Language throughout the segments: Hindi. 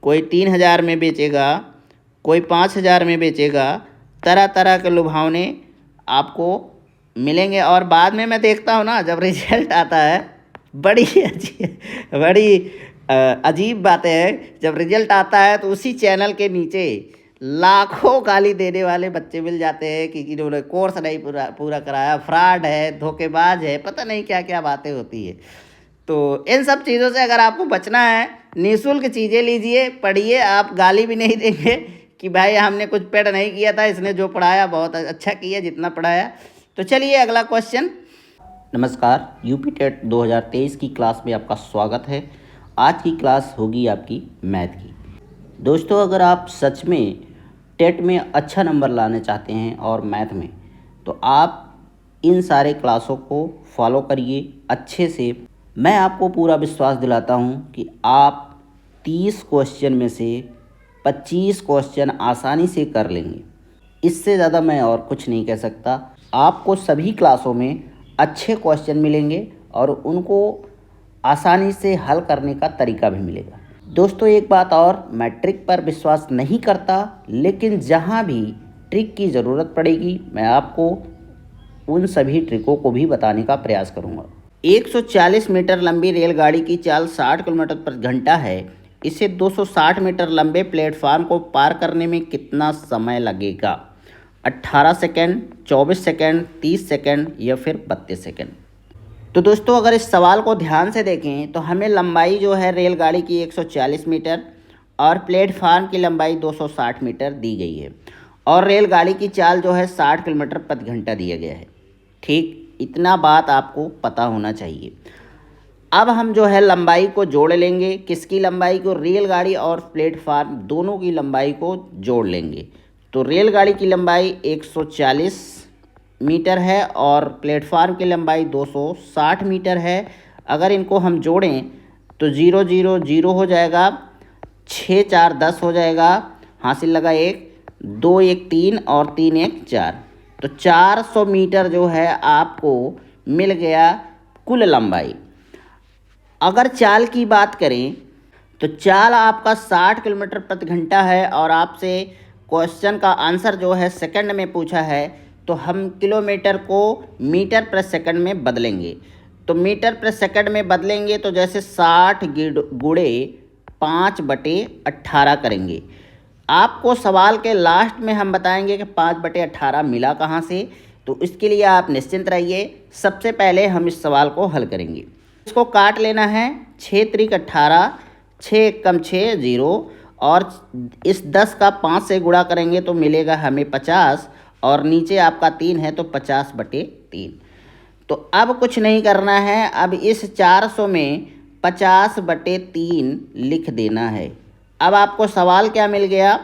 कोई 3,000 में बेचेगा, कोई 5,000 में बेचेगा। तरह तरह के लुभावने आपको मिलेंगे। और बाद में मैं देखता हूँ ना, जब रिजल्ट आता है, बड़ी अजीब बातें हैं। जब रिजल्ट आता है तो उसी चैनल के नीचे लाखों गाली देने वाले बच्चे मिल जाते हैं कि इन्होंने कोर्स नहीं पूरा कराया, फ्रॉड है, धोखेबाज है, पता नहीं क्या क्या बातें होती है। तो इन सब चीज़ों से अगर आपको बचना है, निःशुल्क चीज़ें लीजिए, पढ़िए। आप गाली भी नहीं देंगे कि भाई हमने कुछ पेड नहीं किया था, इसने जो पढ़ाया बहुत अच्छा किया जितना पढ़ाया। तो चलिए अगला क्वेश्चन। नमस्कार, यूपी टेट 2023 की क्लास में आपका स्वागत है। आज की क्लास होगी आपकी मैथ की। दोस्तों, अगर आप सच में टेट में अच्छा नंबर लाने चाहते हैं और मैथ में, तो आप इन सारे क्लासों को फॉलो करिए अच्छे से। मैं आपको पूरा विश्वास दिलाता हूँ कि आप 30 क्वेश्चन में से 25 क्वेश्चन आसानी से कर लेंगे। इससे ज़्यादा मैं और कुछ नहीं कह सकता। आपको सभी क्लासों में अच्छे क्वेश्चन मिलेंगे और उनको आसानी से हल करने का तरीका भी मिलेगा। दोस्तों, एक बात और, मैं ट्रिक पर विश्वास नहीं करता, लेकिन जहाँ भी ट्रिक की ज़रूरत पड़ेगी मैं आपको उन सभी ट्रिकों को भी बताने का प्रयास करूँगा। 140 मीटर लंबी रेलगाड़ी की चाल 60 किलोमीटर प्रति घंटा है। इसे 260 मीटर लंबे प्लेटफार्म को पार करने में कितना समय लगेगा? 18 सेकेंड, 24 सेकेंड, 30 सेकेंड या फिर 32 सेकेंड? तो दोस्तों, अगर इस सवाल को ध्यान से देखें तो हमें लंबाई जो है रेलगाड़ी की 140 मीटर और प्लेटफार्म की लंबाई 260 मीटर दी गई है, और रेलगाड़ी की चाल जो है 60 किलोमीटर प्रति घंटा दिया गया है। ठीक, इतना बात आपको पता होना चाहिए। अब हम जो है लंबाई को जोड़ लेंगे। किसकी लंबाई को? रेलगाड़ी और प्लेटफार्म दोनों की लंबाई को जोड़ लेंगे। तो रेलगाड़ी की लंबाई 140 मीटर है और प्लेटफार्म की लंबाई 260 मीटर है। अगर इनको हम जोड़ें तो 0 0 0 हो जाएगा, 6 4 10 हो जाएगा, हासिल लगा 1, 2 1 3 और 3 1 4। तो 400 मीटर जो है आपको मिल गया कुल लंबाई। अगर चाल की बात करें तो चाल आपका 60 किलोमीटर प्रति घंटा है और आपसे क्वेश्चन का आंसर जो है सेकंड में पूछा है, तो हम किलोमीटर को मीटर प्रति सेकंड में बदलेंगे। तो मीटर प्रति सेकंड में बदलेंगे तो जैसे 60 गुणे 5/18 करेंगे। आपको सवाल के लास्ट में हम बताएंगे कि 5/18 मिला कहाँ से, तो इसके लिए आप निश्चिंत रहिए। सबसे पहले हम इस सवाल को हल करेंगे। इसको काट लेना है। 6 त्रिक 18, 6 एकम 6 0, और इस 10 का 5 से गुणा करेंगे तो मिलेगा हमें 50, और नीचे आपका 3 है तो 50/3। तो अब कुछ नहीं करना है, अब इस 400 में 50/3 लिख देना है। अब आपको सवाल क्या मिल गया?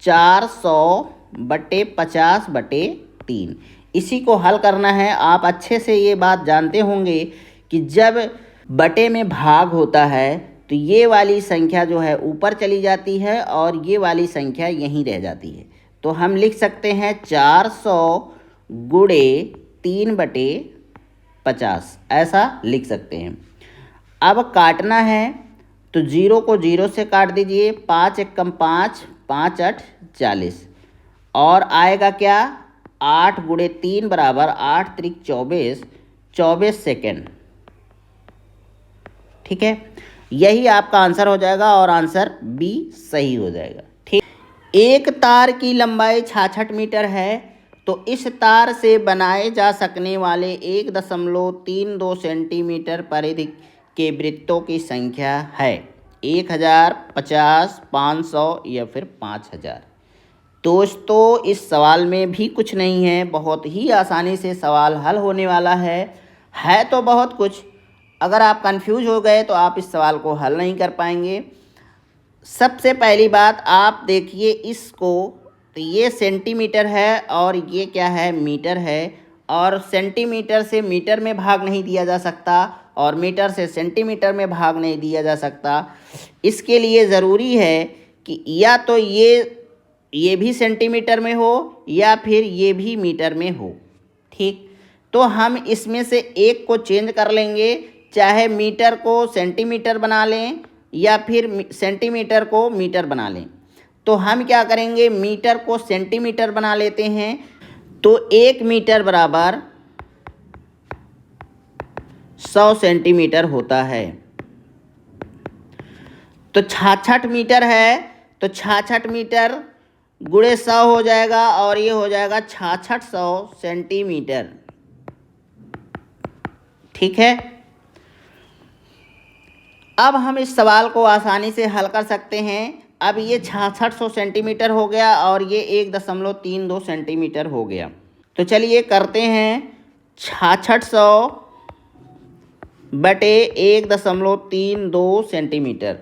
400/50/3। इसी को हल करना है। आप अच्छे से ये बात जानते होंगे कि जब बटे में भाग होता है तो ये वाली संख्या जो है ऊपर चली जाती है और ये वाली संख्या यहीं रह जाती है। तो हम लिख सकते हैं 400 गुणे 3/50, ऐसा लिख सकते हैं। अब काटना है तो 0 को 0 से काट दीजिए। 5 एकम 5, 5 8 40, और आएगा क्या? 8 गुणे 3 बराबर 8 त्रिक 24, 24 सेकेंड। ठीक है, यही आपका आंसर हो जाएगा और आंसर बी सही हो जाएगा। ठीक, एक तार की लंबाई 66 मीटर है, तो इस तार से बनाए जा सकने वाले 1.32 सेंटीमीटर परिधि के वृत्तों की संख्या है 1000, 50, 500 या फिर 5000। दोस्तों, इस सवाल में भी कुछ नहीं है, बहुत ही आसानी से सवाल हल होने वाला है तो बहुत कुछ। अगर आप कंफ्यूज हो गए तो आप इस सवाल को हल नहीं कर पाएंगे। सबसे पहली बात, आप देखिए इसको, तो ये सेंटीमीटर है और ये क्या है? मीटर है। और सेंटीमीटर से मीटर में भाग नहीं दिया जा सकता और मीटर से सेंटीमीटर में भाग नहीं दिया जा सकता। इसके लिए ज़रूरी है कि या तो ये भी सेंटीमीटर में हो या फिर ये भी मीटर में हो। ठीक, तो हम इसमें से एक को चेंज कर लेंगे, चाहे मीटर को सेंटीमीटर बना लें या फिर सेंटीमीटर को मीटर बना लें। तो हम क्या करेंगे, मीटर को सेंटीमीटर बना लेते हैं। तो 1 मीटर बराबर 100 सेंटीमीटर होता है। तो 66 मीटर है, तो 66 मीटर गुणे 100 हो जाएगा और ये हो जाएगा 6600 सेंटीमीटर। ठीक है, अब हम इस सवाल को आसानी से हल कर सकते हैं। अब ये 6600 सेंटीमीटर हो गया और ये 1.32 सेंटीमीटर हो गया। तो चलिए करते हैं 6600 बटे 1.32 सेंटीमीटर।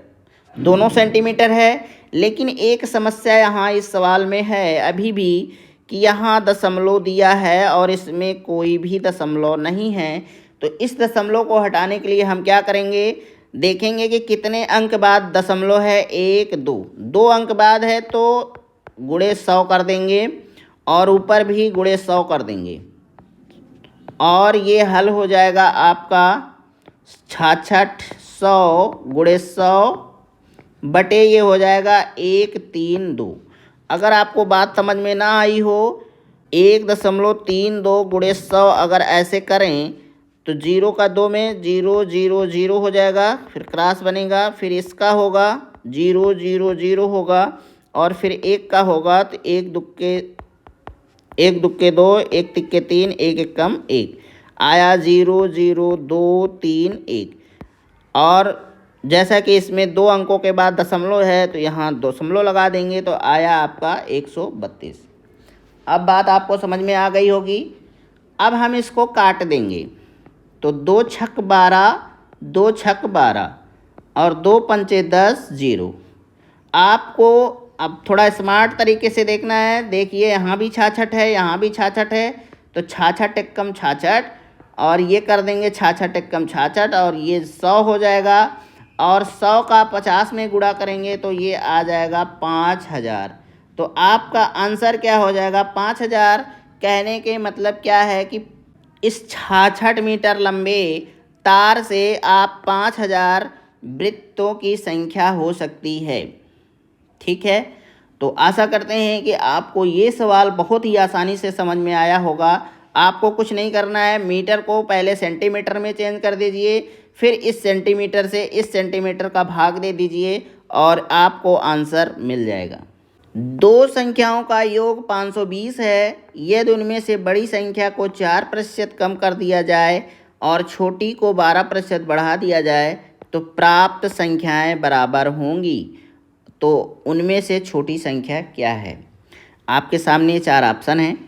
दोनों सेंटीमीटर है, लेकिन एक समस्या यहाँ इस सवाल में है अभी भी कि यहाँ दशमलव दिया है और इसमें कोई भी दशमलव नहीं है। तो इस दशमलव को हटाने के लिए हम क्या करेंगे, देखेंगे कि कितने अंक बाद दशमलव है। 1 2 अंक बाद है तो गुणे 100 कर देंगे और ऊपर भी गुणे 100 कर देंगे और ये हल हो जाएगा आपका 6600 गुणे 100 बटे ये हो जाएगा 132। अगर आपको बात समझ में ना आई हो, 1.32 गुणे 100 अगर ऐसे करें तो 0 का 2 में 0 0 0 हो जाएगा, फिर क्रॉस बनेगा, फिर इसका होगा 0 0 0 होगा और फिर 1 का होगा तो 1 दुक्के 2, 1 तिक्के 3, 1 एकम 1 आया 0 0 2 3 1। और जैसा कि इसमें 2 अंकों के बाद दशमलव है तो यहाँ दशमलव लगा देंगे तो आया आपका 132। अब बात आपको समझ में आ गई होगी। अब हम इसको काट देंगे तो 2 छक 12, 2 छक 12 और 2 पंचे 10 0। आपको अब थोड़ा स्मार्ट तरीके से देखना है। देखिए यहाँ भी 66 है, यहाँ भी 66 है, तो 66 एकम 66 और ये कर देंगे 66 एकम 66 और ये 100 हो जाएगा और 100 का 50 में गुणा करेंगे तो ये आ जाएगा 5000। तो आपका आंसर क्या हो जाएगा 5000। कहने के मतलब क्या है कि इस 66 मीटर लंबे तार से आप 5000 वृत्तों की संख्या हो सकती है। ठीक है, तो आशा करते हैं कि आपको ये सवाल बहुत ही आसानी से समझ में आया होगा। आपको कुछ नहीं करना है, मीटर को पहले सेंटीमीटर में चेंज कर दीजिए, फिर इस सेंटीमीटर से इस सेंटीमीटर का भाग दे दीजिए और आपको आंसर मिल जाएगा। दो संख्याओं का योग 520 है। यदि उनमें से बड़ी संख्या को 4% कम कर दिया जाए और छोटी को 12% बढ़ा दिया जाए तो प्राप्त संख्याएं बराबर होंगी। तो उनमें से छोटी संख्या क्या है? आपके सामने 4 ऑप्शन हैं,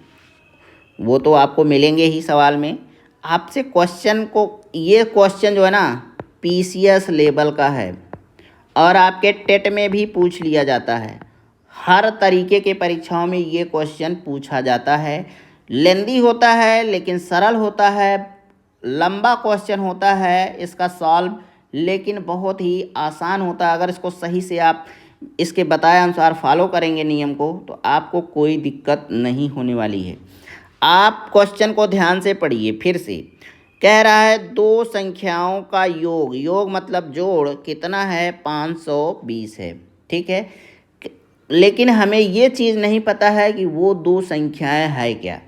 वो तो आपको मिलेंगे ही सवाल में। आपसे क्वेश्चन को, ये क्वेश्चन जो है ना पीसीएस लेवल का है और आपके टेट में भी पूछ लिया जाता है। हर तरीके के परीक्षाओं में ये क्वेश्चन पूछा जाता है। लेंदी होता है लेकिन सरल होता है, लंबा क्वेश्चन होता है इसका सॉल्व, लेकिन बहुत ही आसान होता है। अगर इसको सही से आप इसके बताए अनुसार फॉलो करेंगे नियम को तो आपको कोई दिक्कत नहीं होने वाली है। आप क्वेश्चन को ध्यान से पढ़िए फिर से। कह रहा है दो संख्याओं का योग, योग मतलब जोड़ कितना है 520 है। ठीक है, लेकिन हमें ये चीज़ नहीं पता है कि वो दो संख्याएं है क्या,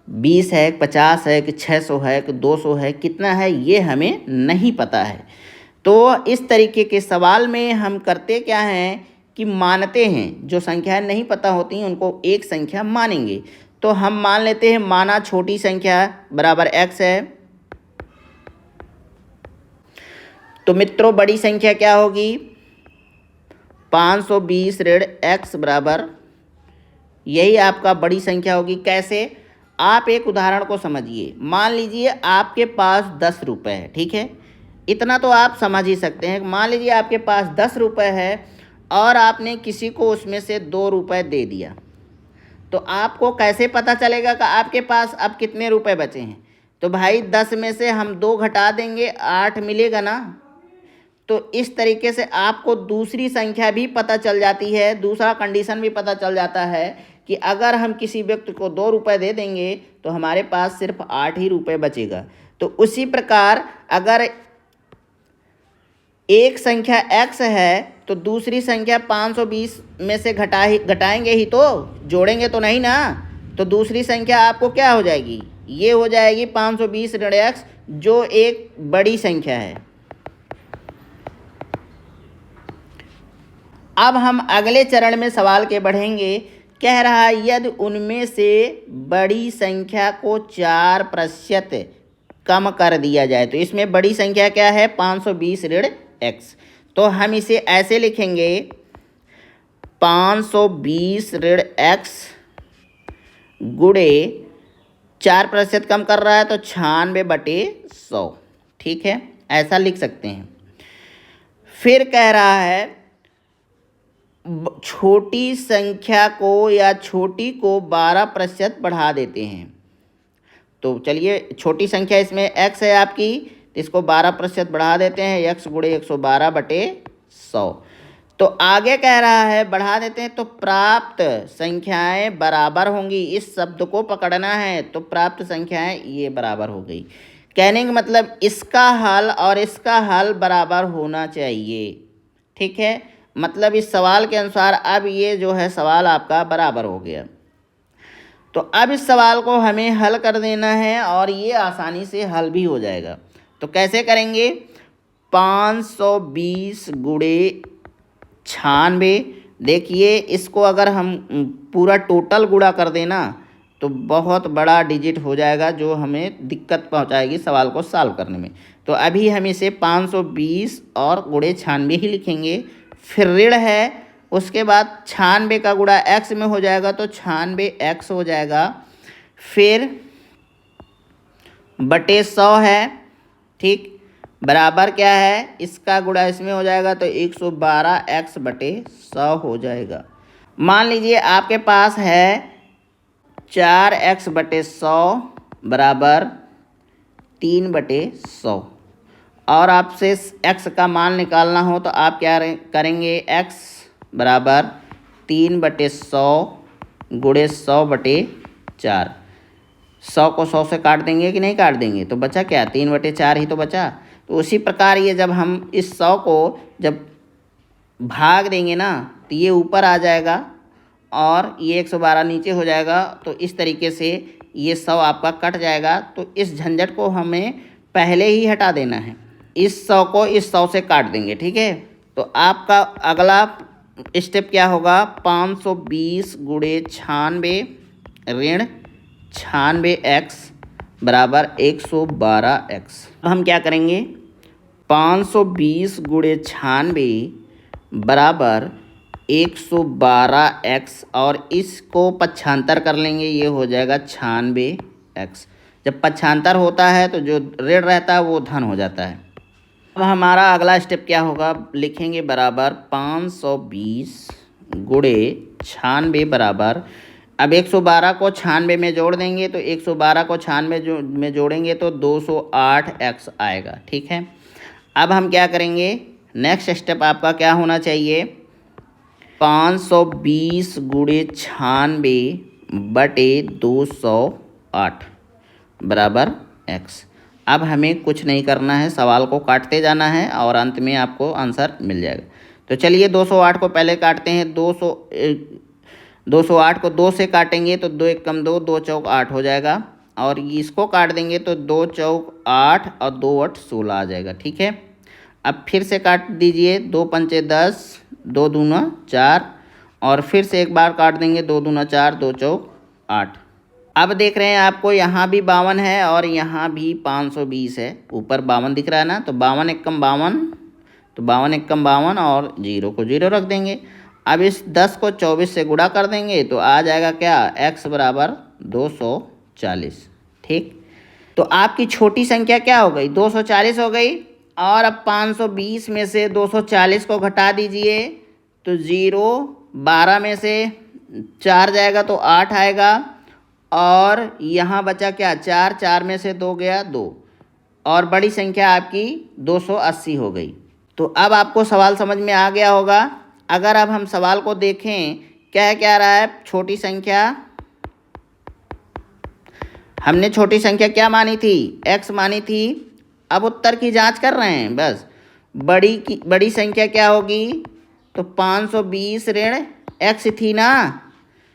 20 है, 50 है कि 600 है कि 200 है, कितना है ये हमें नहीं पता है। तो इस तरीके के सवाल में हम करते क्या हैं कि मानते हैं, जो संख्याएं नहीं पता होती हैं उनको एक संख्या मानेंगे। तो हम मान लेते हैं, माना छोटी संख्या बराबर x है, तो मित्रों बड़ी संख्या क्या होगी 520 ऋण x बराबर, यही आपका बड़ी संख्या होगी। कैसे? आप एक उदाहरण को समझिए। मान लीजिए आपके पास 10 रुपये है, ठीक है, इतना तो आप समझ ही सकते हैं। मान लीजिए आपके पास 10 रुपये है और आपने किसी को उसमें से 2 रुपये दे दिया, तो आपको कैसे पता चलेगा कि आपके पास अब कितने रुपए बचे हैं? तो भाई 10 में से हम 2 घटा देंगे, 8 मिलेगा ना। तो इस तरीके से आपको दूसरी संख्या भी पता चल जाती है, दूसरा कंडीशन भी पता चल जाता है कि अगर हम किसी व्यक्ति को 2 रुपये दे देंगे तो हमारे पास सिर्फ 8 ही रुपये बचेगा। तो उसी प्रकार अगर एक संख्या x है तो दूसरी संख्या 520 में से घटाएंगे ही तो, जोड़ेंगे तो नहीं ना। तो दूसरी संख्या आपको क्या हो जाएगी, ये हो जाएगी 520 ऋण x, जो एक बड़ी संख्या है। अब हम अगले चरण में सवाल के बढ़ेंगे। कह रहा है यदि उनमें से बड़ी संख्या को 4% कम कर दिया जाए, तो इसमें बड़ी संख्या क्या है, 520 ऋण x। तो हम इसे ऐसे लिखेंगे, 520 ऋण x गुणे 4% कम कर रहा है तो 96/100। ठीक है, ऐसा लिख सकते हैं। फिर कह रहा है छोटी संख्या को या छोटी को 12% बढ़ा देते हैं। तो चलिए, छोटी संख्या इसमें x है आपकी, इसको 12% बढ़ा देते हैं, x गुणे 112/100। तो आगे कह रहा है बढ़ा देते हैं तो प्राप्त संख्याएं बराबर होंगी। इस शब्द को पकड़ना है, तो प्राप्त संख्याएं ये बराबर हो गई। कहने का मतलब इसका हल और इसका हल बराबर होना चाहिए। ठीक है, मतलब इस सवाल के अनुसार अब ये जो है सवाल आपका बराबर हो गया। तो अब इस सवाल को हमें हल कर देना है और ये आसानी से हल भी हो जाएगा। तो कैसे करेंगे, 520 गुणे 96। देखिए, इसको अगर हम पूरा टोटल गुणा कर देना तो बहुत बड़ा डिजिट हो जाएगा, जो हमें दिक्कत पहुंचाएगी सवाल को सॉल्व करने में। तो अभी हम इसे 520 और गुणे 96 ही लिखेंगे। फिर ऋण है, उसके बाद 96 का गुणा x में हो जाएगा तो 96x हो जाएगा। फिर बटे 100 है, ठीक, बराबर क्या है, इसका गुणा इसमें हो जाएगा तो 112x/100 हो जाएगा। मान लीजिए आपके पास है 4x/100 बराबर 3/100, और आपसे x का मान निकालना हो तो आप क्या करेंगे, x बराबर 3/100 गुणे 100/4। 100 को 100 से काट देंगे कि नहीं काट देंगे, तो बचा क्या, 3/4 ही तो बचा। तो उसी प्रकार ये जब हम इस 100 को जब भाग देंगे ना तो ये ऊपर आ जाएगा और ये 112 नीचे हो जाएगा। तो इस तरीके से ये 100 आपका कट जाएगा। तो इस झंझट को हमें पहले ही हटा देना है, इस 100 को इस 100 से काट देंगे। ठीक है, तो आपका अगला स्टेप क्या होगा, 520 गुणे 96 ऋण 96x बराबर 112x। अब हम क्या करेंगे, 520 गुणे 96 बराबर 112x, और इसको पक्षांतर कर लेंगे, ये हो जाएगा 96x। जब पक्षांतर होता है तो जो ऋण रहता है वो धन हो जाता है। अब हमारा अगला स्टेप क्या होगा, लिखेंगे बराबर 520 गुणे 96 बराबर, अब 112 को 96 में जोड़ देंगे तो 112 को 96 में जोड़ेंगे तो 208x आएगा। ठीक है, अब हम क्या करेंगे, नेक्स्ट स्टेप आपका क्या होना चाहिए, 520 गुणे 96/208 बराबर x। अब हमें कुछ नहीं करना है, सवाल को काटते जाना है और अंत में आपको आंसर मिल जाएगा। तो चलिए 208 को पहले काटते हैं। 208 को 2 से काटेंगे तो 2 × 2, 2 चौक 8 हो जाएगा, और इसको काट देंगे तो 2 चौक 8 और 2 8 16 आ जाएगा। ठीक है, अब फिर से काट दीजिए, 2 पंचे 10, 2 दूना 4, और फिर से एक बार काट देंगे, 2 दूना 4, 2 चौक 8। अब देख रहे हैं आपको यहाँ भी 52 है और यहाँ भी 520 है, ऊपर 52 दिख रहा है ना, तो 52 एकम 52, तो 52 एकम 52 और 0 को 0 रख देंगे। अब इस 10 को 24 से गुणा कर देंगे तो आ जाएगा क्या, x बराबर 240। ठीक, तो आपकी छोटी संख्या क्या हो गई, 240 हो गई। और अब 520 में से 240 को घटा दीजिए तो 0, 12 में से 4 जाएगा तो 8 आएगा, और यहाँ बचा क्या, 4, 4 में से 2 गया 2, और बड़ी संख्या आपकी 280 हो गई। तो अब आपको सवाल समझ में आ गया होगा। अगर अब हम सवाल को देखें, क्या रहा है, छोटी संख्या, हमने छोटी संख्या क्या मानी थी, x मानी थी। अब उत्तर की जांच कर रहे हैं, बस बड़ी संख्या क्या होगी? तो 520 ऋण x थी ना।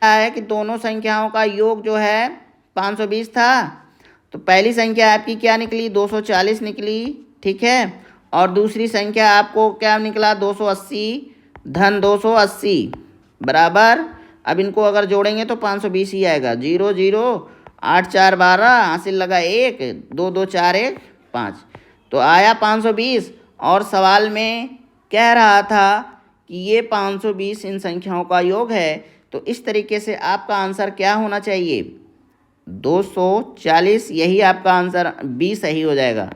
क्या है कि दोनों संख्याओं का योग जो है 520 था, तो पहली संख्या आपकी क्या निकली? 240 निकली, ठीक है। और दूसरी संख्या आपको क्या निकला? 280 धन 280 बराबर, अब इनको अगर जोड़ेंगे तो 520 ही आएगा। 0 0 8 4 12, हासिल लगा 1, 2 2 4 1 5, तो आया 520। और सवाल में कह रहा था कि ये 520 इन संख्याओं का योग है, तो इस तरीके से आपका आंसर क्या होना चाहिए? 240। यही आपका आंसर बी सही हो जाएगा।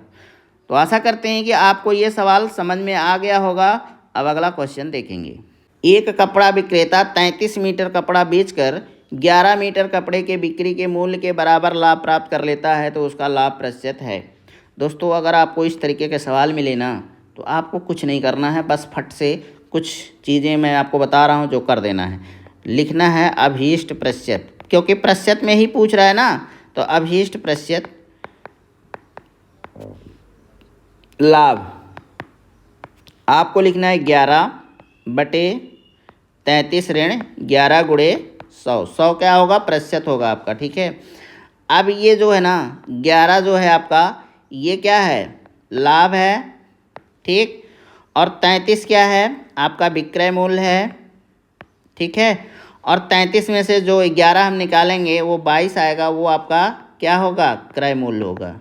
तो आशा करते हैं कि आपको ये सवाल समझ में आ गया होगा। अब अगला क्वेश्चन देखेंगे। एक कपड़ा विक्रेता 33 मीटर कपड़ा बेचकर 11 मीटर कपड़े के बिक्री के मूल्य के बराबर लाभ प्राप्त कर लेता है, तो उसका लाभ प्रतिशत है। दोस्तों, अगर आपको इस तरीके के सवाल मिले ना, तो आपको कुछ नहीं करना है, बस फट से कुछ चीज़ें मैं आपको बता रहा हूँ जो कर देना है। लिखना है अभीष्ट प्रतिशत, क्योंकि प्रतिशत में ही पूछ रहा है ना, तो अभीष्ट प्रतिशत लाभ आपको लिखना है 11/33 ऋण 11 गुणे 100। 100 क्या होगा? प्रतिशत होगा आपका, ठीक है। अब ये जो है ना 11 जो है आपका, ये क्या है? लाभ है, ठीक। और 33 क्या है? आपका विक्रय मूल्य है, ठीक है। और 33 में से जो 11 हम निकालेंगे वो 22 आएगा, वो आपका क्या होगा? क्रय मूल्य होगा।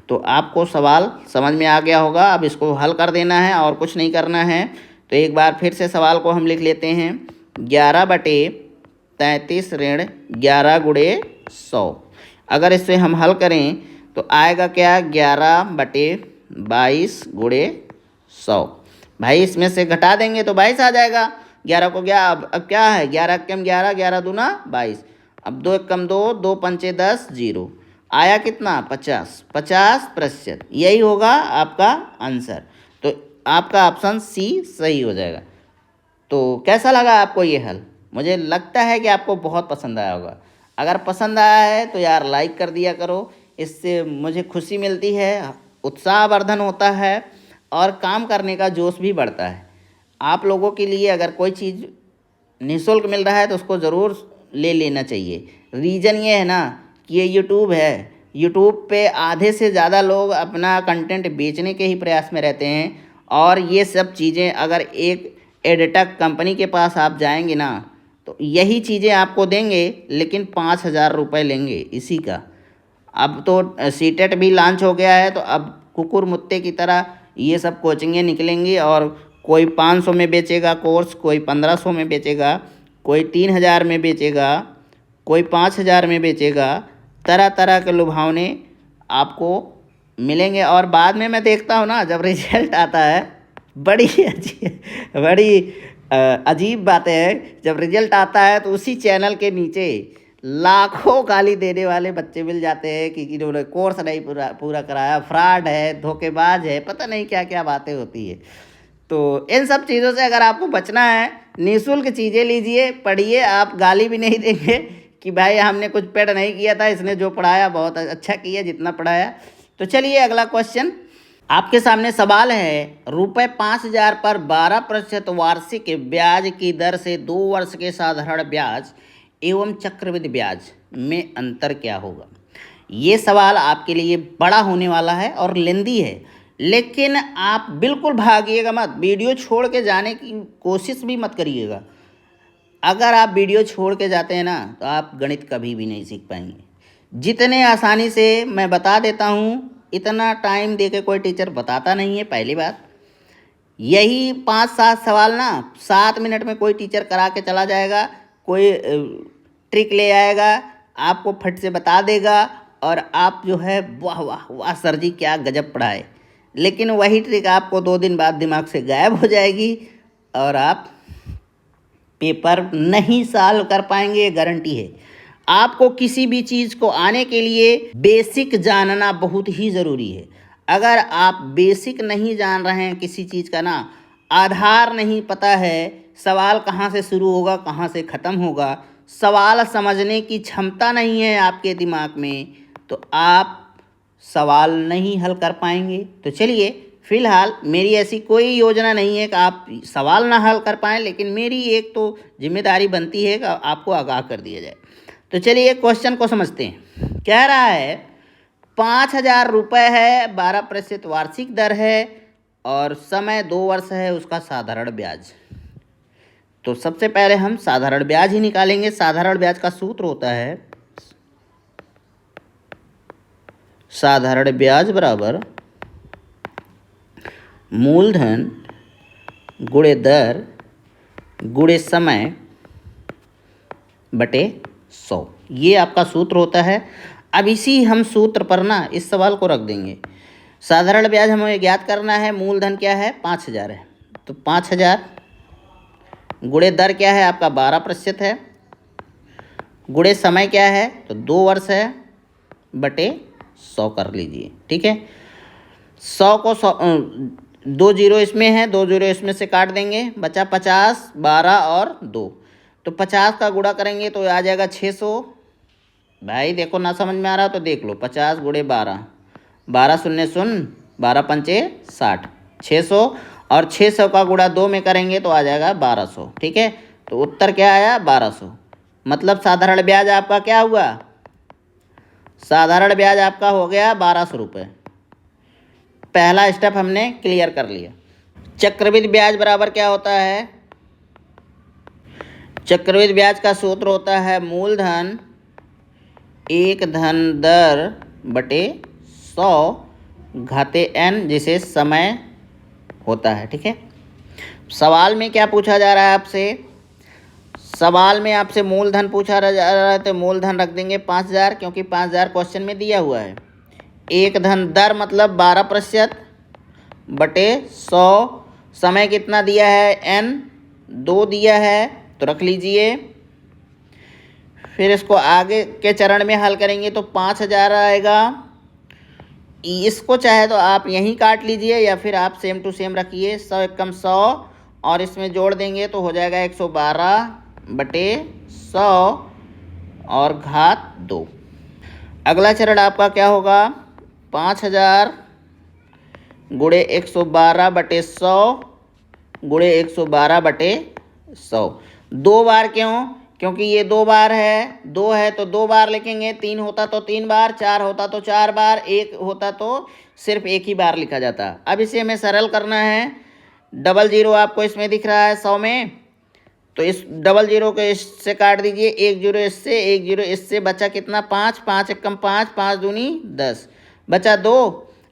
तो आपको सवाल समझ में आ गया होगा। अब इसको हल कर देना है और कुछ नहीं करना है। तो एक बार फिर से सवाल को हम लिख लेते हैं। 11/33 ऋण 11 गुणे 100। अगर इससे हम हल करें तो आएगा क्या? 11/22 गुणे 100। भाई इसमें से घटा देंगे तो 22 आ जाएगा। 11 को क्या, अब क्या है? 11 कम 11, 11 दूना 22। अब 2 कम 2, 2 पंचे 10, 0 आया कितना? 50% यही होगा आपका आंसर। तो आपका ऑप्शन सी सही हो जाएगा। तो कैसा लगा आपको ये हल? मुझे लगता है कि आपको बहुत पसंद आया होगा। अगर पसंद आया है तो यार लाइक कर दिया करो, इससे मुझे खुशी मिलती है, उत्साहवर्धन होता है और काम करने का जोश भी बढ़ता है। आप लोगों के लिए अगर कोई चीज़ निःशुल्क मिल रहा है तो उसको ज़रूर ले लेना चाहिए। रीज़न ये है ना कि ये यूट्यूब है। यूट्यूब पे आधे से ज़्यादा लोग अपना कंटेंट बेचने के ही प्रयास में रहते हैं, और ये सब चीज़ें अगर एक एडिटेक कंपनी के पास आप जाएंगे ना, तो यही चीज़ें आपको देंगे, लेकिन 5,000 रुपये लेंगे इसी का। अब तो सीटेट भी लॉन्च हो गया है, तो अब कुकुर मुत्ते की तरह ये सब कोचिंगें निकलेंगी, और कोई 500 में बेचेगा कोर्स, कोई 1500 में बेचेगा, कोई 3,000 में बेचेगा, कोई 5,000 में बेचेगा। तरह तरह के लुभावने आपको मिलेंगे। और बाद में मैं देखता हूँ ना, जब रिजल्ट आता है, बड़ी अजीब बातें हैं। जब रिजल्ट आता है तो उसी चैनल के नीचे लाखों गाली देने वाले बच्चे मिल जाते हैं कि इन्होंने कोर्स नहीं पूरा कराया, फ्रॉड है, धोखेबाज है, पता नहीं क्या क्या बातें होती है। तो इन सब चीज़ों से अगर आपको बचना है, निःशुल्क चीज़ें लीजिए, पढ़िए। आप गाली भी नहीं देंगे कि भाई हमने कुछ पेड नहीं किया था, इसने जो पढ़ाया बहुत अच्छा किया जितना पढ़ाया। तो चलिए अगला क्वेश्चन आपके सामने सवाल है। ₹5,000 पर 12% वार्षिक ब्याज की दर से 2 वर्ष के साधारण ब्याज एवं चक्रवृद्धि ब्याज में अंतर क्या होगा? ये सवाल आपके लिए बड़ा होने वाला है और लेंदी है, लेकिन आप बिल्कुल भागिएगा मत, वीडियो छोड़ के जाने की कोशिश भी मत करिएगा। अगर आप वीडियो छोड़ के जाते हैं ना, तो आप गणित कभी भी नहीं सीख पाएंगे। जितने आसानी से मैं बता देता हूँ, इतना टाइम दे के कोई टीचर बताता नहीं है। पहली बात, यही 5-7 सवाल ना 7 मिनट में कोई टीचर करा के चला जाएगा, कोई ट्रिक ले आएगा, आपको फट से बता देगा, और आप जो है वाह वाह वाह सर जी क्या गजब पढ़ाए। लेकिन वही ट्रिक आपको 2 दिन बाद दिमाग से गायब हो जाएगी, और आप पेपर नहीं सॉल्व कर पाएंगे, गारंटी है। आपको किसी भी चीज़ को आने के लिए बेसिक जानना बहुत ही ज़रूरी है। अगर आप बेसिक नहीं जान रहे हैं किसी चीज़ का ना, आधार नहीं पता है, सवाल कहाँ से शुरू होगा कहाँ से ख़त्म होगा, सवाल समझने की क्षमता नहीं है आपके दिमाग में, तो आप सवाल नहीं हल कर पाएंगे। तो चलिए फिलहाल मेरी ऐसी कोई योजना नहीं है कि आप सवाल ना हल कर पाएँ, लेकिन मेरी एक तो जिम्मेदारी बनती है कि आपको आगाह कर दिया जाए। तो चलिए क्वेश्चन को समझते हैं। कह रहा है 5,000 रुपये है, 12% वार्षिक दर है और समय 2 वर्ष है उसका साधारण ब्याज। तो सबसे पहले हम साधारण ब्याज ही निकालेंगे। साधारण ब्याज का सूत्र होता है साधारण ब्याज बराबर मूलधन गुणे दर गुणे समय बटे 100। ये आपका सूत्र होता है। अब इसी हम सूत्र पर ना इस सवाल को रख देंगे। साधारण ब्याज हमें ज्ञात करना है, मूलधन क्या है 5,000 है, तो 5,000 गुणे दर क्या है आपका 12% है, गुणे समय क्या है तो 2 वर्ष है, बटे 100 कर लीजिए। ठीक है, 100 को 2 जीरो इसमें है, 2 जीरो इसमें से काट देंगे, बचा 50, 12 और 2। तो 50 का गुणा करेंगे तो आ जाएगा 600। भाई देखो ना समझ में आ रहा तो देख लो, 50 गुणे 12, 12 शून्य शून्य, 12 पंचे 60, 600 और 600 का गुणा 2 में करेंगे तो आ जाएगा 1200। ठीक है, तो उत्तर क्या आया 1200। मतलब साधारण ब्याज आपका क्या हुआ, साधारण ब्याज आपका हो गया 1200 रुपये। पहला स्टेप हमने क्लियर कर लिया। चक्रवृद्धि ब्याज बराबर क्या होता है, चक्रवृद्धि ब्याज का सूत्र होता है मूलधन एक धन दर बटे 100 घाते n, जिसे समय होता है। ठीक है, सवाल में क्या पूछा जा रहा है आपसे, सवाल में आपसे मूलधन पूछा जा रहा है, तो मूलधन रख देंगे 5,000, क्योंकि 5,000 क्वेश्चन में दिया हुआ है। एक धन दर मतलब 12% बटे 100, समय कितना दिया है n 2 दिया है, तो रख लीजिए। फिर इसको आगे के चरण में हल करेंगे तो 5,000 आएगा। इसको चाहे तो आप यहीं काट लीजिए या फिर आप सेम टू सेम रखिए, 100 एकम 100 और इसमें जोड़ देंगे तो हो जाएगा 112 बटे 100 और घात 2। अगला चरण आपका क्या होगा, 5,000 गुणे 112 बटे 100 गुणे 112 बटे 100। 2 बार क्यों, क्योंकि ये 2 बार है, 2 है तो 2 बार लिखेंगे, 3 होता तो 3 बार, 4 होता तो 4 बार, 1 होता तो सिर्फ 1 ही बार लिखा जाता। अब इसे हमें सरल करना है। डबल जीरो आपको इसमें दिख रहा है 100 में, तो इस डबल जीरो को इससे काट दीजिए, 1 जीरो इससे, 1 जीरो इससे, बचा कितना 5, 5 एकम 5, 5 दूनी 10, बचा 2।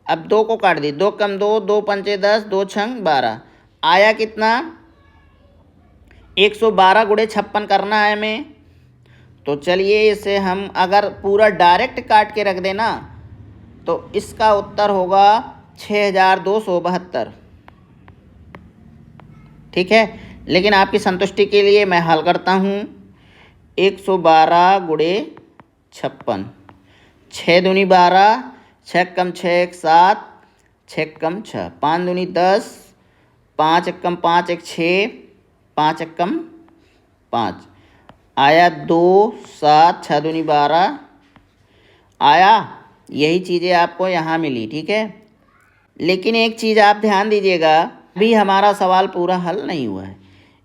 अब 2 को काट दी, 2 कम 2, 2 पंचे 10, 2 छंग 12, आया कितना 112 गुणे 56 करना है हमें। तो चलिए इसे हम अगर पूरा डायरेक्ट काट के रख देना तो इसका उत्तर होगा 6,272। ठीक है, लेकिन आपकी संतुष्टि के लिए मैं हल करता हूँ। 112 गुणे 56, 6 दूनी 12, 6 कम 6 1 7, 6 कम 6, 5 दूनी 10, 5 एकम 5 1 6, 5 एकम 5, आया 2 7, 6 दूनी 12 आया। यही चीज़ें आपको यहाँ मिली। ठीक है, लेकिन एक चीज़ आप ध्यान दीजिएगा, अभी हमारा सवाल पूरा हल नहीं हुआ है।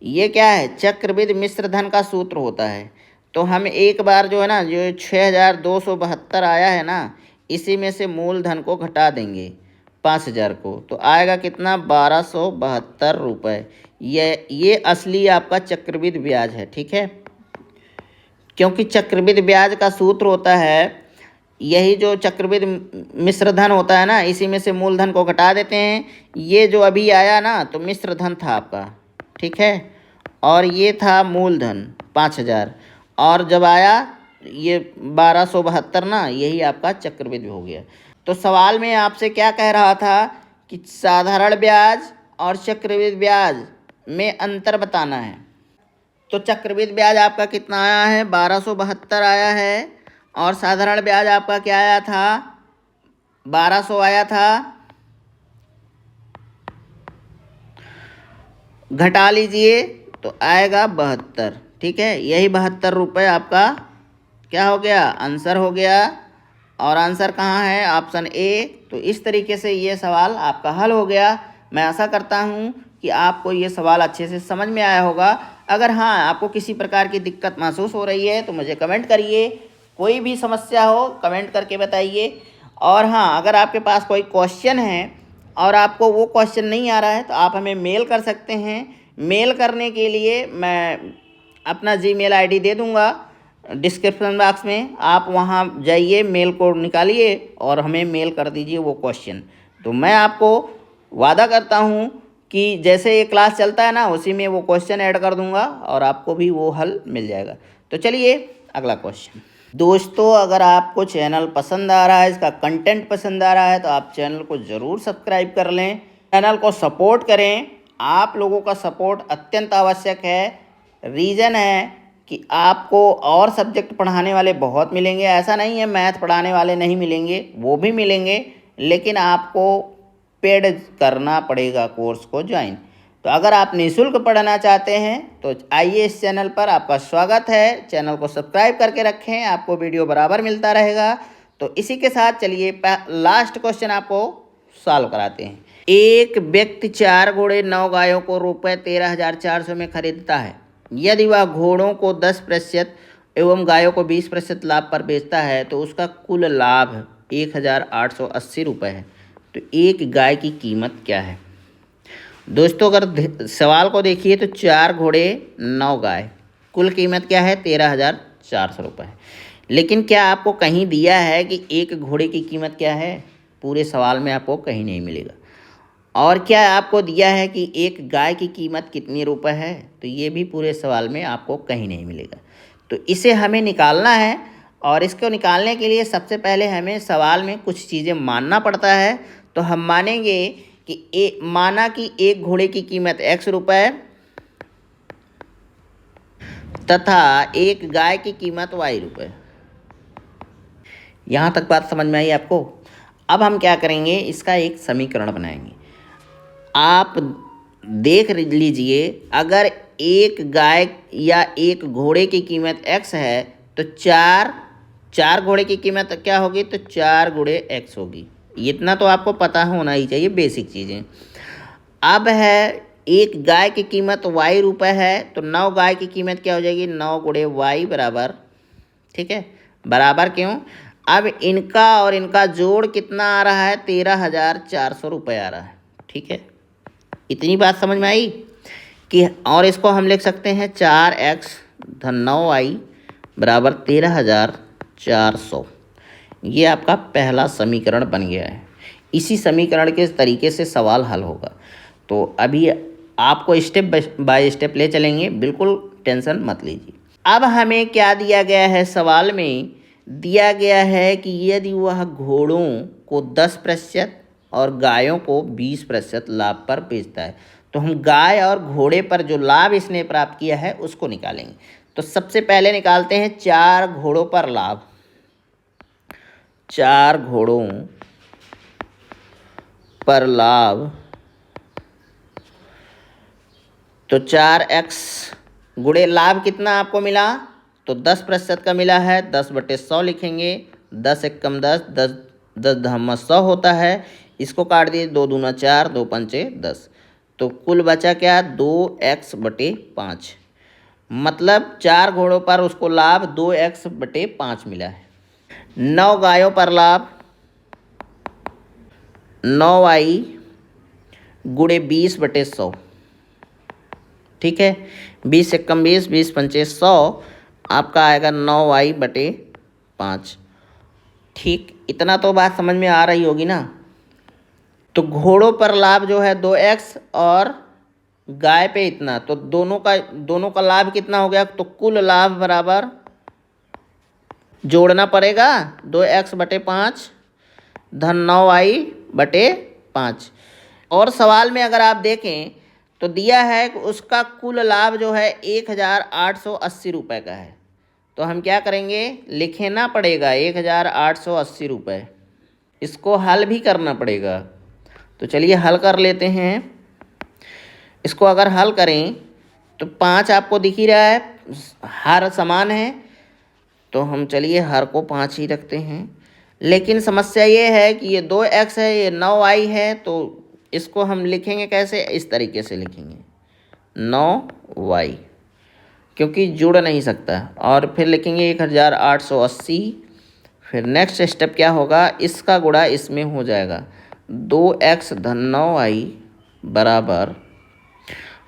ये क्या है, चक्रवृद्धि मिश्र धन का सूत्र होता है। तो हम एक बार जो है ना, जो 6,272 आया है ना, इसी में से मूलधन को घटा देंगे 5,000 को, तो आएगा कितना 1,272 रुपये। ये असली आपका चक्रवृद्धि ब्याज है। ठीक है, क्योंकि चक्रवृद्धि ब्याज का सूत्र होता है, यही जो चक्रवृद्धि मिश्र धन होता है ना, इसी में से मूलधन को घटा देते हैं। ये जो अभी आया ना, तो मिश्र धन था आपका। ठीक है, और ये था मूलधन 5,000, और जब आया ये 1,272 ना, यही आपका चक्रवृद्धि हो गया। तो सवाल में आपसे क्या कह रहा था कि साधारण ब्याज और चक्रवृद्धि ब्याज में अंतर बताना है। तो चक्रवृद्धि ब्याज आपका कितना आया है 1,272 आया है, और साधारण ब्याज आपका क्या आया था 1,200 आया था। घटा लीजिए तो आएगा 72। ठीक है, यही 72 रुपये आपका क्या हो गया, आंसर हो गया और आंसर कहाँ है? Option A. तो इस तरीके से ये सवाल आपका हल हो गया। मैं आशा करता हूँ कि आपको ये सवाल अच्छे से समझ में आया होगा। अगर हाँ आपको किसी प्रकार की दिक्कत महसूस हो रही है तो मुझे कमेंट करिए। कोई भी समस्या हो कमेंट करके बताइए। और हाँ, अगर आपके पास कोई क्वेश्चन है और आपको वो क्वेश्चन नहीं आ रहा है तो आप हमें मेल कर सकते हैं। मेल करने के लिए मैं अपना जीमेल आईडी दे दूंगा डिस्क्रिप्शन बॉक्स में। आप वहां जाइए, मेल को निकालिए और हमें मेल कर दीजिए वो क्वेश्चन। तो मैं आपको वादा करता हूं कि जैसे ये क्लास चलता है ना, उसी में वो क्वेश्चन ऐड कर दूंगा और आपको भी वो हल मिल जाएगा। तो चलिए अगला क्वेश्चन। दोस्तों, अगर आपको चैनल पसंद आ रहा है, इसका कंटेंट पसंद आ रहा है, तो आप चैनल को ज़रूर सब्सक्राइब कर लें, चैनल को सपोर्ट करें। आप लोगों का सपोर्ट अत्यंत आवश्यक है। रीज़न है कि आपको और सब्जेक्ट पढ़ाने वाले बहुत मिलेंगे। ऐसा नहीं है मैथ पढ़ाने वाले नहीं मिलेंगे, वो भी मिलेंगे, लेकिन आपको पेड करना पड़ेगा कोर्स को ज्वाइन। तो अगर आप निःशुल्क पढ़ना चाहते हैं तो आइए, इस चैनल पर आपका स्वागत है। चैनल को सब्सक्राइब करके रखें, आपको वीडियो बराबर मिलता रहेगा। तो इसी के साथ चलिए लास्ट क्वेश्चन आपको सॉल्व कराते हैं। एक व्यक्ति 4 घोड़े 9 गायों को रुपये 13,400 में खरीदता है। यदि वह घोड़ों को 10% एवं गायों को 20% लाभ पर बेचता है तो उसका कुल लाभ 1,880 रुपये है। तो एक गाय की कीमत क्या है? दोस्तों, अगर सवाल को देखिए तो 4 घोड़े 9 गाय, कुल कीमत क्या है? 13,400 रुपये। लेकिन क्या आपको कहीं दिया है कि एक घोड़े की कीमत क्या है? पूरे सवाल में आपको कहीं नहीं मिलेगा। और क्या आपको दिया है कि एक गाय की कीमत कितनी रुपए है? तो ये भी पूरे सवाल में आपको कहीं नहीं मिलेगा। तो इसे हमें निकालना है, और इसको निकालने के लिए सबसे पहले हमें सवाल में कुछ चीज़ें मानना पड़ता है। तो हम मानेंगे कि माना कि एक घोड़े की कीमत x रुपये तथा एक गाय की कीमत y रुपये। यहाँ तक बात समझ में आई आपको? अब हम क्या करेंगे, इसका एक समीकरण बनाएंगे। आप देख लीजिए, अगर एक गाय या एक घोड़े की कीमत x है तो चार घोड़े की कीमत क्या होगी? तो 4 गुणे x होगी। इतना तो आपको पता होना ही चाहिए, बेसिक चीज़ें। अब है एक गाय की कीमत y रुपये है, तो 9 गाय की कीमत क्या हो जाएगी? 9 गुणे y बराबर, ठीक है, बराबर क्यों? अब इनका और इनका जोड़ कितना आ रहा है? 13,400 रुपये आ रहा है, ठीक है। इतनी बात समझ में आई कि, और इसको हम लिख सकते हैं 4x धन 9y बराबर 13,400। ये आपका पहला समीकरण बन गया है। इसी समीकरण के तरीके से सवाल हल होगा। तो अभी आपको स्टेप बाय स्टेप ले चलेंगे, बिल्कुल टेंशन मत लीजिए। अब हमें क्या दिया गया है? सवाल में दिया गया है कि यदि वह घोड़ों को 10% और गायों को 20% लाभ पर बेचता है, तो हम गाय और घोड़े पर जो लाभ इसने प्राप्त किया है उसको निकालेंगे। तो सबसे पहले निकालते हैं 4 घोड़ों पर लाभ। 4 घोड़ों पर लाभ, तो 4x गुणे लाभ कितना आपको मिला? तो 10% का मिला है, 10/100 लिखेंगे। 10 एक कम 10, 10 धम्मा 100 होता है। इसको काट दिए, 2 दूना 4, 2 पंचे 10। तो कुल बचा क्या? 2x/5। मतलब 4 घोड़ों पर उसको लाभ 2x/5 मिला है। 9 गायों पर लाभ 9y गुणे 20/100, ठीक है। 20 एक कम 20, 20 पंचे 100, आपका आएगा 9y/5। ठीक, इतना तो बात समझ में आ रही होगी ना। तो घोड़ों पर लाभ जो है 2x और गाय पे इतना, तो दोनों का लाभ कितना हो गया? तो कुल लाभ बराबर जोड़ना पड़ेगा 2x/5 धन 9y/5। और सवाल में अगर आप देखें तो दिया है कि उसका कुल लाभ जो है 1,880 रुपये का है। तो हम क्या करेंगे? लिखना पड़ेगा 1,880 रुपये। इसको हल भी करना पड़ेगा। तो चलिए हल कर लेते हैं। इसको अगर हल करें तो 5 आपको दिख ही रहा है, हर समान है, तो हम चलिए हर को 5 ही रखते हैं। लेकिन समस्या ये है कि ये 2x है, ये 9y है, तो इसको हम लिखेंगे कैसे? इस तरीके से लिखेंगे 9y, क्योंकि जुड़ नहीं सकता। और फिर लिखेंगे 1880। फिर नेक्स्ट स्टेप क्या होगा? इसका गुणा इसमें हो जाएगा 2x धन 9y बराबर,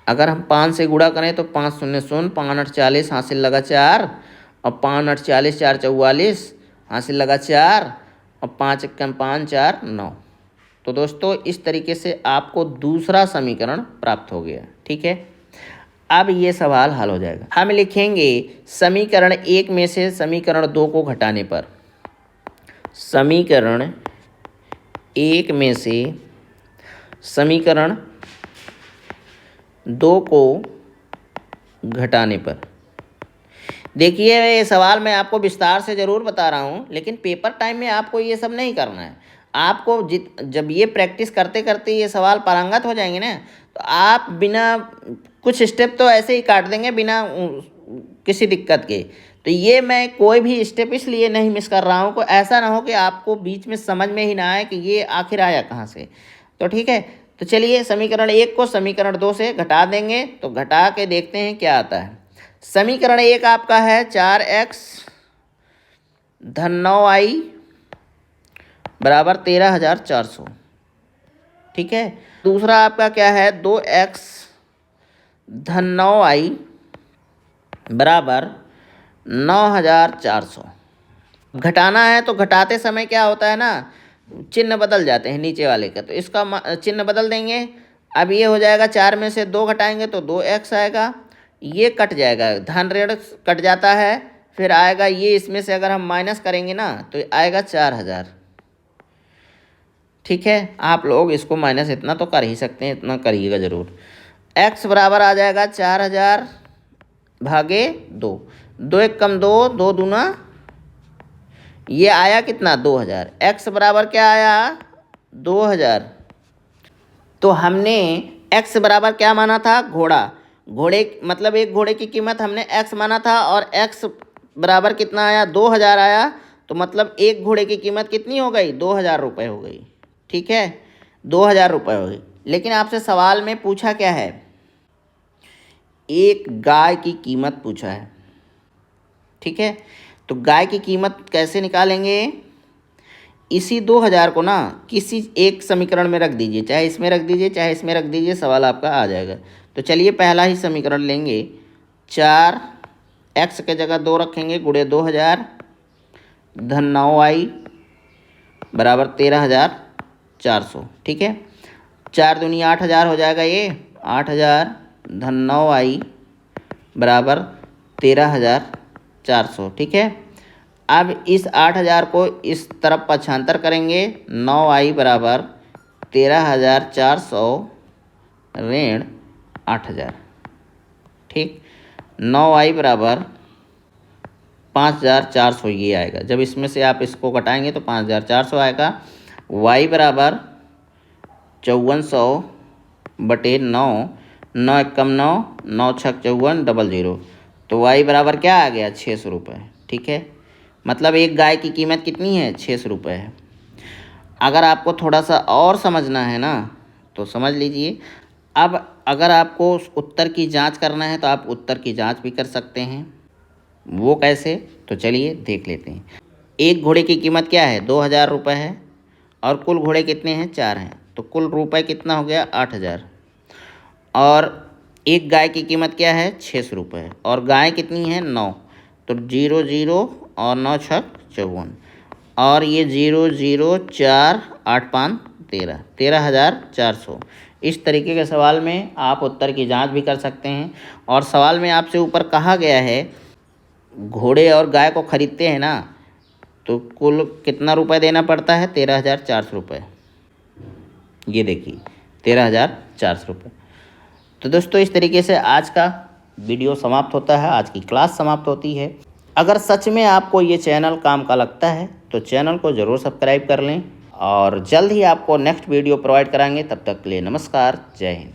अगर हम 5 से गुणा करें तो 5 शून्य शून्य, 5 8 40, हासिल लगा 4, और 5 8 40, 4 44, हासिल लगा 4, और 5 1 5 4 9। तो दोस्तों इस तरीके से आपको दूसरा समीकरण प्राप्त हो गया। ठीक है, अब ये सवाल हल हो जाएगा। हम लिखेंगे समीकरण 1 में से समीकरण 2 को घटाने पर, समीकरण 1 में से समीकरण 2 को घटाने पर। देखिए ये सवाल मैं आपको विस्तार से ज़रूर बता रहा हूँ, लेकिन पेपर टाइम में आपको ये सब नहीं करना है। आपको जब ये प्रैक्टिस करते करते ये सवाल पारंगत हो जाएंगे ना, तो आप बिना कुछ स्टेप तो ऐसे ही काट देंगे बिना किसी दिक्कत के। तो ये मैं कोई भी स्टेप इसलिए नहीं मिस कर रहा हूँ को ऐसा ना हो कि आपको बीच में समझ में ही ना आए कि ये आखिर आया कहाँ से। तो ठीक है, तो चलिए समीकरण 1 को समीकरण 2 से घटा देंगे, तो घटा के देखते हैं क्या आता है। समीकरण 1 आपका है 4x धन 9y बराबर 13,400। ठीक है, दूसरा आपका क्या है? 2x धन 9y बराबर 9,400। घटाना है तो घटाते समय क्या होता है ना, चिन्ह बदल जाते हैं नीचे वाले का, तो इसका चिन्ह बदल देंगे। अब ये हो जाएगा 4 में से 2 घटाएंगे तो 2x आएगा, ये कट जाएगा, धन ऋण कट जाता है, फिर आएगा ये, इसमें से अगर हम माइनस करेंगे ना तो आएगा 4,000। ठीक है, आप लोग इसको माइनस इतना तो कर ही सकते हैं, इतना करिएगा ज़रूर। x बराबर आ जाएगा 4,000 भागे 2, 2 1 कम 2, 2 दूना, ये आया कितना? 2,000। x बराबर क्या आया? 2,000। तो हमने x बराबर क्या माना था? घोड़ा। घोड़े मतलब एक घोड़े की कीमत हमने x माना था, और x बराबर कितना आया? 2,000 आया। तो मतलब एक घोड़े की कीमत कितनी हो गई? 2,000 रुपये हो गई। ठीक है, 2,000 रुपये हो गई। लेकिन आपसे सवाल में पूछा क्या है? एक गाय की कीमत पूछा है। ठीक है, तो गाय की कीमत कैसे निकालेंगे? इसी 2,000 को ना किसी एक समीकरण में रख दीजिए, चाहे इसमें रख दीजिए चाहे इसमें रख दीजिए, सवाल आपका आ जाएगा। तो चलिए पहला ही समीकरण लेंगे, 4x के जगह 2 रखेंगे, गुणे 2,000 धन 9y बराबर 13,400। ठीक है, 4 दूनी 8,000 हो जाएगा, ये 8,000 धन 9y बराबर 13,400। ठीक है, अब इस 8,000 को इस तरफ पक्षांतर करेंगे, 9y बराबर 13,400 ऋण 8,000। ठीक, 9y बराबर 5,400 ये आएगा। जब इसमें से आप इसको घटाएंगे तो 5,400 आएगा। y बराबर 5400 बटे 9, 9 1 कम 9, 9 6 54 00। तो y बराबर क्या आ गया? 600 रुपये। ठीक है, मतलब एक गाय की कीमत कितनी है? 600 रुपये है। अगर आपको थोड़ा सा और समझना है ना तो समझ लीजिए। अब अगर आपको उस उत्तर की जांच करना है तो आप उत्तर की जांच भी कर सकते हैं। वो कैसे? तो चलिए देख लेते हैं। एक घोड़े की कीमत क्या है? 2,000 रुपये है, और कुल घोड़े कितने हैं? 4 हैं, तो कुल रुपये कितना हो गया? 8,000। और एक गाय की कीमत क्या है? 600 रुपये, और गाय कितनी है? 9, तो 0 0 और 9 6 54, और ये 0 0 4 8 5 13, 13,400। इस तरीके के सवाल में आप उत्तर की जांच भी कर सकते हैं। और सवाल में आपसे ऊपर कहा गया है घोड़े और गाय को खरीदते हैं ना, तो कुल कितना रुपए देना पड़ता है? 13,400 रुपये। ये देखिए 13,400 रुपये। तो दोस्तों इस तरीके से आज का वीडियो समाप्त होता है, आज की क्लास समाप्त होती है। अगर सच में आपको ये चैनल काम का लगता है तो चैनल को ज़रूर सब्सक्राइब कर लें, और जल्द ही आपको नेक्स्ट वीडियो प्रोवाइड कराएंगे। तब तक के लिए नमस्कार, जय हिंद।